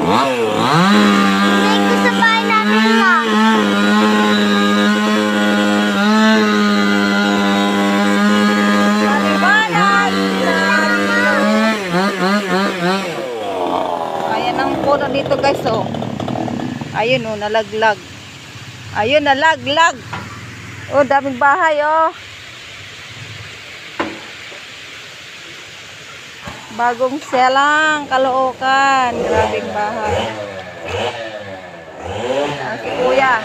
Hindi ko sa bahay namin na. Ayan ang puno dito guys, oh. Ayun, oh, nalaglag. Ayun, nalaglag. Oh, daming bahay, oh. Bagong selang, Caloocan. Grabing bahay. Si kuya.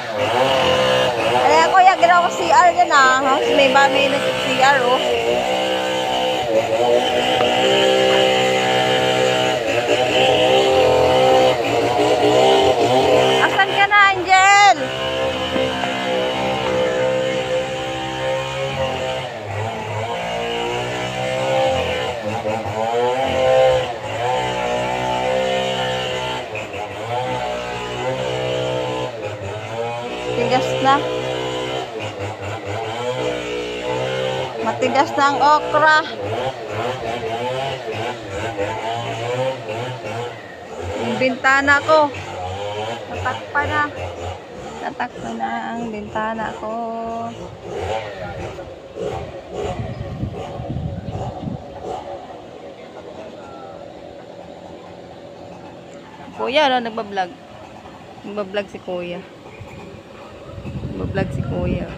Kaya kuya, ginawa ko CR dyan, ah. May mami na CR, oh. Asan ka na, Angel? Matigas na. Matigas na ang okra. Yung bintana ko. Natakpa na. Natakpa na ang bintana ko. Kuya, ano? Nagbablog. Nagbablog si kuya. Nagbablog si kuya.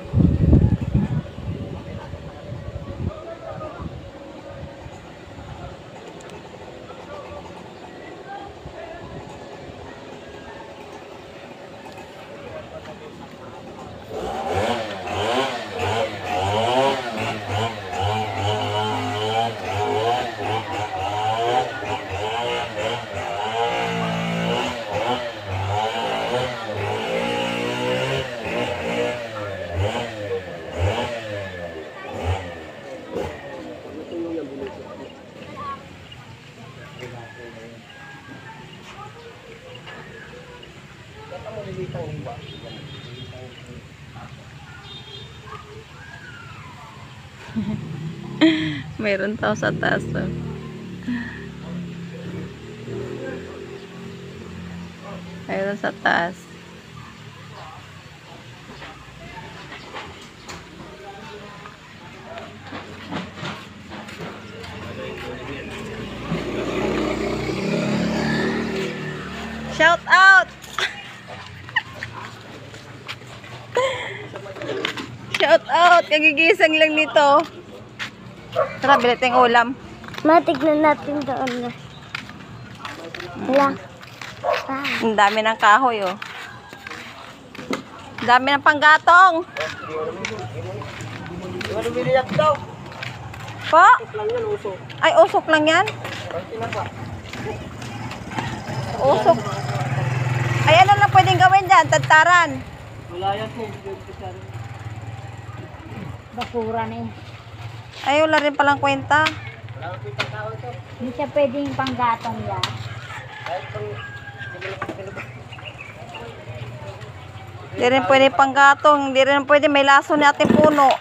Mayroon tao sa taas. Oh. Mayroon sa taas. Shout out! Shout out! Kagigising lang nito. Tara, bilit yung ulam. Matignan natin doon. Wala. Ang dami ng kahoy, oh. Ang dami ng panggatong. Po? Ay, usok lang yan? Usok. Ay, ano lang pwedeng gawin dyan? Tadtaran. Wala yan po. Basura na yun. Ay, wala rin palang kwenta. Hindi siya pwedeng panggatong yan. Hindi rin pwede panggatong. Hindi rin pwede may laso ni ating puno.